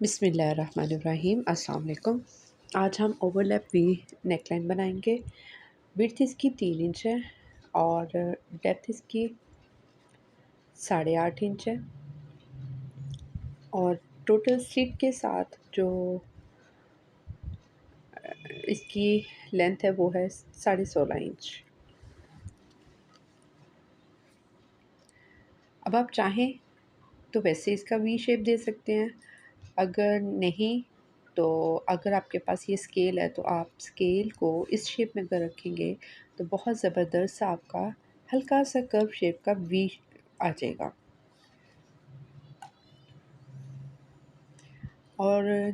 बिस्मिल्लाहिर्रहमानिर्रहीम। अस्सलाम वालेकुम। आज हम ओवरलैप वी नेकलाइन बनाएंगे। विड्थ इसकी 3 इंच है और डेप्थ इसकी 8.5 इंच है और टोटल स्लिट के साथ जो इसकी लेंथ है वो है 16.5 इंच। अब आप चाहें तो वैसे इसका वी शेप दे सकते हैं, अगर नहीं तो अगर आपके पास ये स्केल है तो आप स्केल को इस शेप में अगर रखेंगे तो बहुत ज़बरदस्त सा आपका हल्का सा कर्व शेप का वी आ जाएगा। और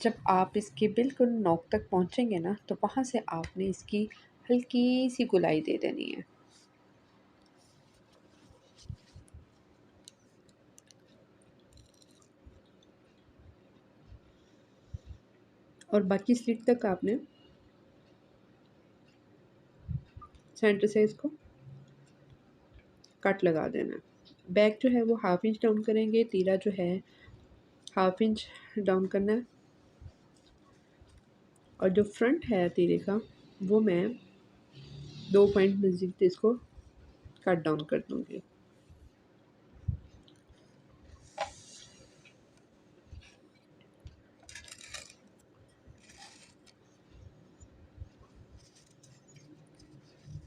जब आप इसके बिल्कुल नोक तक पहुंचेंगे ना तो वहाँ से आपने इसकी हल्की सी गुलाई दे देनी है। और बाकी स्लिट तक आपने सेंटर से इसको कट लगा देना है। बैक जो है वो 1/2 इंच डाउन करेंगे, तीरा जो है 1/2 इंच डाउन करना है और जो फ्रंट है तीरे का वो मैं 2 पॉइंट मज़ीद इसको कट डाउन कर दूँगी।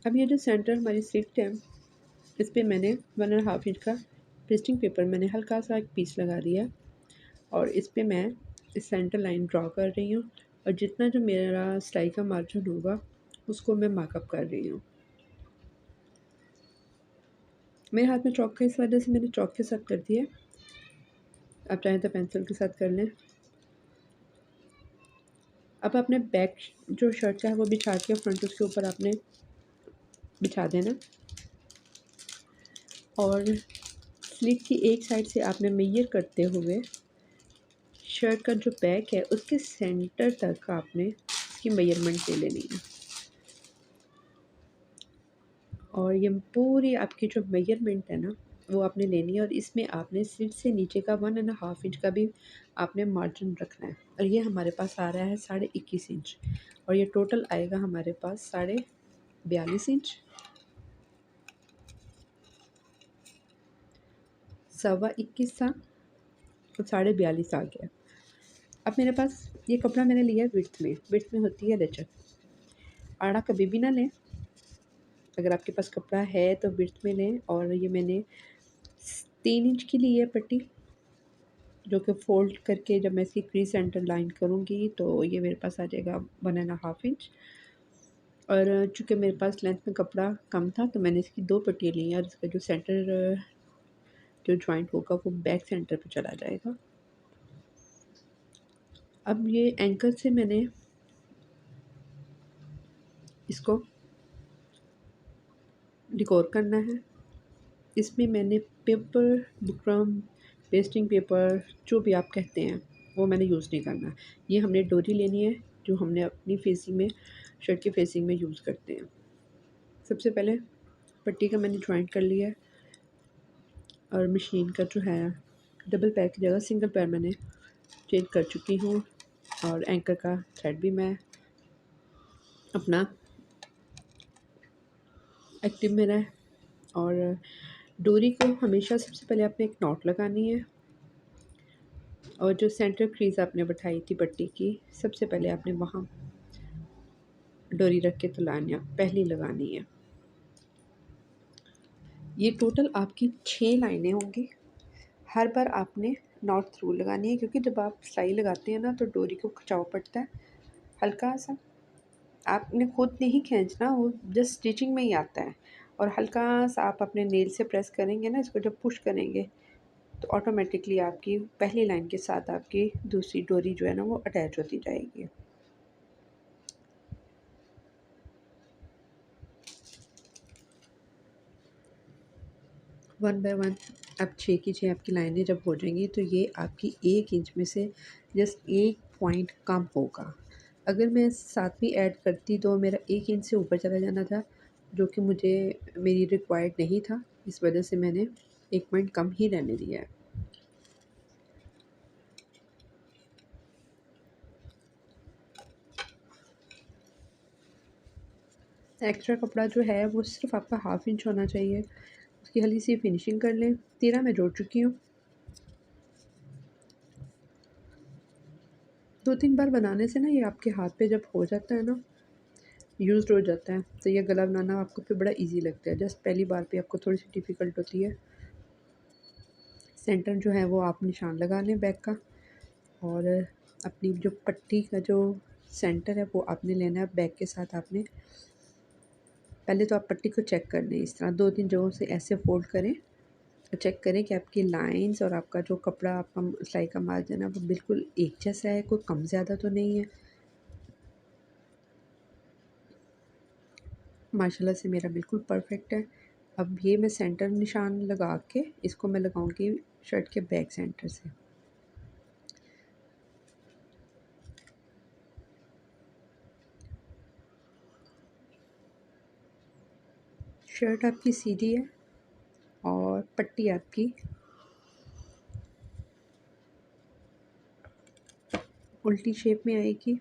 अब ये जो सेंटर हमारी स्लिट है इस पे मैंने 1.5 इंच का पेस्टिंग पेपर मैंने हल्का सा एक पीस लगा दिया और इस पे मैं इस सेंटर लाइन ड्रॉ कर रही हूँ और जितना जो मेरा सिलाई का मार्जिन होगा उसको मैं मार्कअप कर रही हूँ। मेरे हाथ में चॉक है इस वजह से मैंने चॉक के साथ कर दिया। आप चाहें तो पेंसिल के साथ कर लें। अब अपने बैक जो शर्ट का है वो बिछा के फ्रंट उसके ऊपर आपने बिछा देना और स्लीव की एक साइड से आपने मेजर करते हुए शर्ट का जो बैक है उसके सेंटर तक आपने इसकी मेजरमेंट ले लेनी है। और ये पूरी आपकी जो मेजरमेंट है ना वो आपने लेनी है और इसमें आपने स्लिट से नीचे का 1.5 इंच का भी आपने मार्जिन रखना है। और ये हमारे पास आ रहा है 21.5 इंच और ये टोटल आएगा हमारे पास 42.5 इंच, 21.25 था तो 42.5 आ गया। अब मेरे पास ये कपड़ा मैंने लिया है विड्थ में होती है लचक। आड़ा कभी भी ना लें, अगर आपके पास कपड़ा है तो विड्थ में लें। और ये मैंने 3 इंच की ली है पट्टी, जो कि फ़ोल्ड करके जब मैं इसकी क्रीज सेंटर लाइन करूँगी तो ये मेरे पास आ जाएगा 1.5 इंच। और चूँकि मेरे पास लेंथ में कपड़ा कम था तो मैंने इसकी 2 पट्टियाँ ली हैं और इसका जो सेंटर जो जॉइंट होगा वो बैक सेंटर पे चला जाएगा। अब ये एंकल से मैंने इसको डिकोर करना है। इसमें मैंने पेपर, बुकरम, पेस्टिंग पेपर जो भी आप कहते हैं वो मैंने यूज़ नहीं करना। ये हमने डोरी लेनी है जो हमने अपनी फेसिंग में, शर्ट की फेसिंग में यूज़ करते हैं। सबसे पहले पट्टी का मैंने जॉइंट कर लिया है और मशीन का जो है डबल पैर की जगह सिंगल पैर मैंने चेंज कर चुकी हूँ और एंकर का थ्रेड भी मैं अपना एक्टिव में रहा है। और डोरी को हमेशा सबसे पहले आपने एक नॉट लगानी है और जो सेंटर क्रीज आपने बैठाई थी पट्टी की सबसे पहले आपने वहाँ डोरी रख के तुलानिया पहली लगानी है। ये टोटल आपकी 6 लाइनें होंगी। हर बार आपने नॉट थ्रू लगानी है क्योंकि जब आप सिलाई लगाते हैं ना तो डोरी को खिंचाव पड़ता है हल्का सा। आपने खुद नहीं खींचना, वो जस्ट स्टिचिंग में ही आता है। और हल्का सा आप अपने नेल से प्रेस करेंगे ना इसको, जब पुश करेंगे तो ऑटोमेटिकली आपकी पहली लाइन के साथ आपकी दूसरी डोरी जो है ना वो अटैच होती जाएगी। वन बाय वन अब 6 की 6 आपकी लाइनें जब हो जाएंगी तो ये आपकी 1 इंच में से जस्ट 1 पॉइंट कम होगा। अगर मैं 7वीं ऐड करती तो मेरा 1 इंच से ऊपर चला जाना था, जो कि मुझे मेरी रिक्वायर्ड नहीं था। इस वजह से मैंने 1 पॉइंट कम ही रहने दिया है। एक्स्ट्रा कपड़ा जो है वो सिर्फ आपका 1/2 इंच होना चाहिए। उसकी हल्की सी फिनिशिंग कर लें। तीरा मैं जोड़ चुकी हूँ। 2-3 बार बनाने से ना ये आपके हाथ पे जब हो जाता है ना, यूज़्ड हो जाता है, तो ये गला बनाना आपको फिर बड़ा ईज़ी लगता है। जस्ट पहली बार पे आपको थोड़ी सी डिफ़िकल्ट होती है। सेंटर जो है वो आप निशान लगा लें बैक का, और अपनी जो पट्टी का जो सेंटर है वो आपने लेना है। बैक के साथ आपने पहले तो आप पट्टी को चेक कर लें। इस तरह 2-3 जगहों से ऐसे फ़ोल्ड करें और चेक करें कि आपकी लाइंस और आपका जो कपड़ा, आपका सिलाई का मार्जिन है, वो बिल्कुल एक जैसा है, कोई कम ज़्यादा तो नहीं है। माशाल्लाह से मेरा बिल्कुल परफेक्ट है। अब ये मैं सेंटर निशान लगा के इसको मैं लगाऊंगी शर्ट के बैक सेंटर से। शर्ट आपकी सीधी है और पट्टी आपकी उल्टी शेप में आएगी।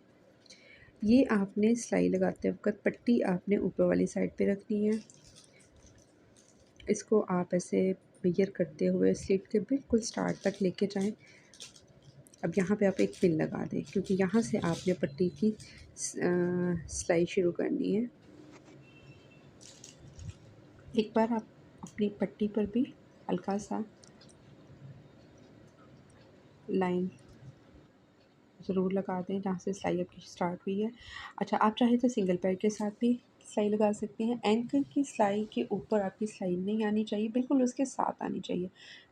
ये आपने सिलाई लगाते वक्त पट्टी आपने ऊपर वाली साइड पे रखनी है। इसको आप ऐसे मेजर करते हुए स्लिट के बिल्कुल स्टार्ट तक लेके जाएं। अब यहाँ पे आप एक पिन लगा दें, क्योंकि यहाँ से आपने पट्टी की सिलाई शुरू करनी है। एक बार आप अपनी पट्टी पर भी हल्का सा लाइन ज़रूर लगा दें जहाँ से सिलाई आपकी स्टार्ट हुई है। अच्छा, आप चाहे तो सिंगल पैर के साथ भी सिलाई लगा सकते हैं। एंकल की सिलाई के ऊपर आपकी सिलाई नहीं आनी चाहिए, बिल्कुल उसके साथ आनी चाहिए।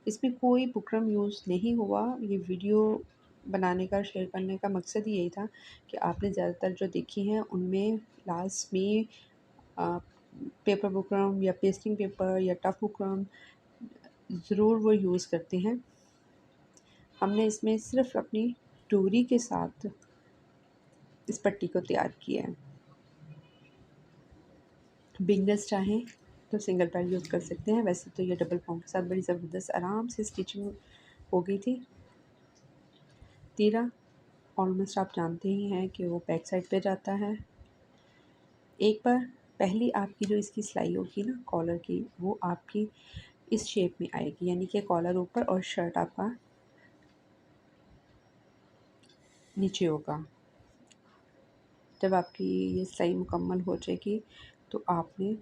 इसमें कोई बुकरम यूज़ नहीं हुआ। ये वीडियो बनाने का, शेयर करने का मकसद ही यही था कि आपने ज़्यादातर जो देखी हैं उनमें लास्ट में पेपर बुकरम या पेस्टिंग पेपर या टफ बुकरम ज़रूर वो यूज़ करते हैं। हमने इसमें सिर्फ अपनी डोरी के साथ इस पट्टी को तैयार किया है। बिगनर्स चाहें तो सिंगल पैर यूज़ कर सकते हैं। वैसे तो ये डबल पाउंड के साथ बड़ी ज़बरदस्त आराम से स्टिचिंग हो गई थी। तीरा ऑलमोस्ट आप जानते ही हैं कि वो बैक साइड पे जाता है। एक बार पहली आपकी जो इसकी सिलाई होगी ना कॉलर की, वो आपकी इस शेप में आएगी, यानी कि कॉलर ऊपर और शर्ट आपका नीचे होगा। जब आपकी ये सिलाई मुकम्मल हो जाएगी तो आपने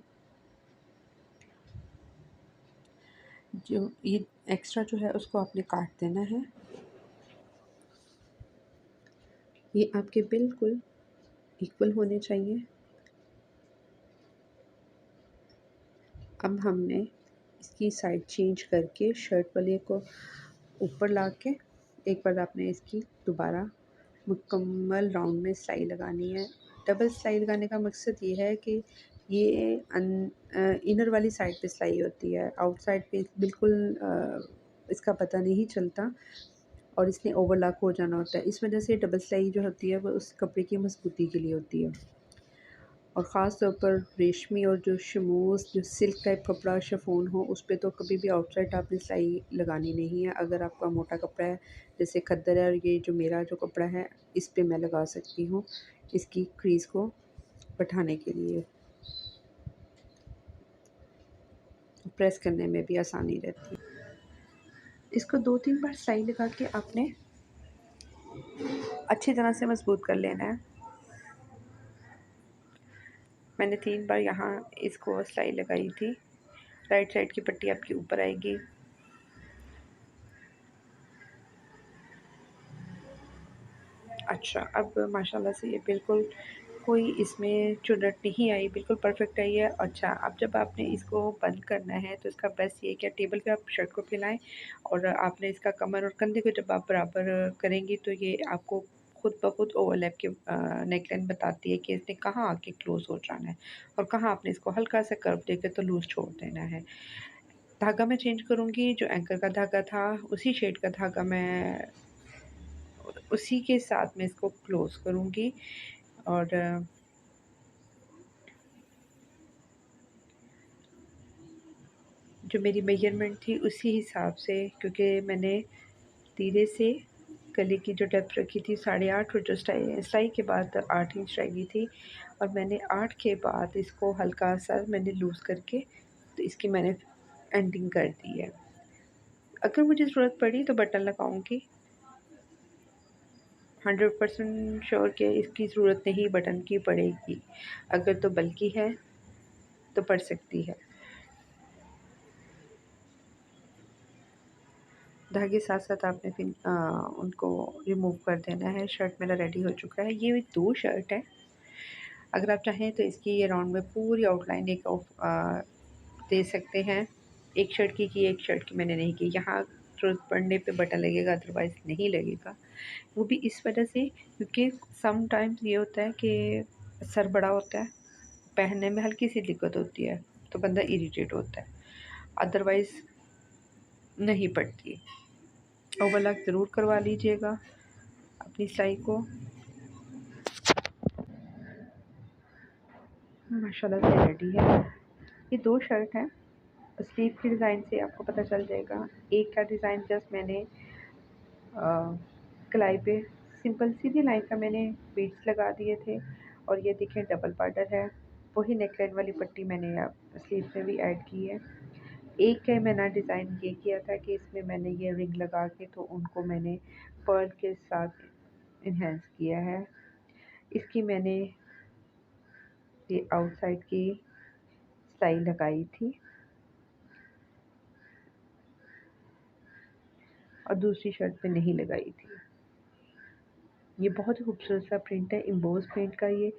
जो ये एक्स्ट्रा जो है उसको आपने काट देना है। ये आपके बिल्कुल इक्वल होने चाहिए। अब हमने इसकी साइड चेंज करके शर्ट वाले को ऊपर ला के एक बार आपने इसकी दोबारा मुकम्मल राउंड में सिलाई लगानी है। डबल सिलाई लगाने का मकसद ये है कि ये इनर वाली साइड पे सिलाई होती है, आउटसाइड पे बिल्कुल इसका पता नहीं चलता और इसने ओवरलैप हो जाना होता है। इस वजह से डबल सिलाई जो होती है वो उस कपड़े की मजबूती के लिए होती है। और ख़ास तौर पर रेशमी और जो शमूस, जो सिल्क टाइप कपड़ा शिफॉन हो, उस पे तो कभी भी आउटसाइड आपने सिलाई लगानी नहीं है। अगर आपका मोटा कपड़ा है जैसे खद्दर है, और ये जो मेरा जो कपड़ा है इस पे मैं लगा सकती हूँ इसकी क्रीज़ को बैठाने के लिए। प्रेस करने में भी आसानी रहती है। इसको 2-3 बार सिलाई लगा के आपने अच्छी तरह से मजबूत कर लेना है। मैंने 3 बार यहाँ इसको सिलाई लगाई थी। राइट साइड की पट्टी आपकी ऊपर आएगी। अच्छा, अब माशाल्लाह से ये बिल्कुल कोई इसमें चुनट नहीं आई, बिल्कुल परफेक्ट आई है। अच्छा, अब जब आपने इसको बंद करना है तो इसका बेस्ट ये है कि टेबल पे आप शर्ट को फैलाएँ और आपने इसका कमर और कंधे को जब आप बराबर करेंगी तो ये आपको खुद ब खुद ओवरलैप की नेकलाइन बताती है कि इसने कहाँ आके क्लोज़ हो जाना है और कहाँ आपने इसको हल्का सा कर्व देके तो लूज़ छोड़ देना है। धागा मैं चेंज करूँगी, जो एंकर का धागा था उसी शेड का धागा मैं उसी के साथ मैं इसको क्लोज़ करूँगी और जो मेरी मेजरमेंट थी उसी हिसाब से, क्योंकि मैंने तीरे से गले की जो डेप्थ रखी थी 8.5, और जो सिलाई के बाद 8 इंच रह गई थी, और मैंने 8 के बाद इसको हल्का सा मैंने लूज़ करके तो इसकी मैंने एंडिंग कर दी है। अगर मुझे ज़रूरत पड़ी तो बटन लगाऊंगी। 100% श्योर कि इसकी ज़रूरत नहीं बटन की पड़ेगी, अगर तो बल्कि है तो पड़ सकती है। धागे साथ साथ आपने फिर उनको रिमूव कर देना है। शर्ट मेरा रेडी हो चुका है। ये 2 शर्ट है। अगर आप चाहें तो इसकी ये राउंड में पूरी आउटलाइन एक दे सकते हैं। एक शर्ट की एक शर्ट की मैंने नहीं की। यहाँ ज़रूरत पड़ने पे बटन लगेगा, अदरवाइज़ नहीं लगेगा। वो भी इस वजह से क्योंकि सम टाइम्स ये होता है कि सर बड़ा होता है, पहनने में हल्की सी दिक्कत होती है, तो बंदा इरिटेट होता है, अदरवाइज़ नहीं पड़ती। ओवरलॉक ज़रूर करवा लीजिएगा अपनी सिलाई को। माशाल्लाह से रेडी है। ये 2 शर्ट हैं। स्लीव के डिज़ाइन से आपको पता चल जाएगा। एक का डिज़ाइन जस्ट मैंने कलाई पे सिंपल सीधी लाइन का मैंने बीड्स लगा दिए थे, और ये देखिए डबल बॉर्डर है। वही नेकलाइन वाली पट्टी मैंने स्लीव में भी ऐड की है। एक का मैंने डिज़ाइन ये किया था कि इसमें मैंने ये रिंग लगा के तो उनको मैंने पर्ल के साथ इन्हेंस किया है। इसकी मैंने ये आउटसाइड की सिलाई लगाई थी, और दूसरी शर्ट पे नहीं लगाई थी। ये बहुत ही खूबसूरत सा प्रिंट है, एम्बोस प्रिंट का। ये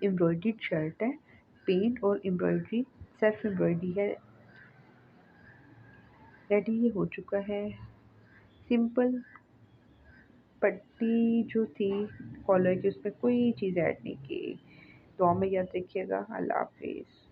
एम्ब्रॉयडर्ड शर्ट है। पेंट और एम्ब्रॉयडरी सेल्फ एम्ब्रॉयडरी है। रेडी ये हो चुका है। सिंपल पट्टी जो थी कॉलर की, उसमें कोई चीज़ ऐड नहीं की। दुआ में याद रखिएगा। अल्लाह हाफिज़।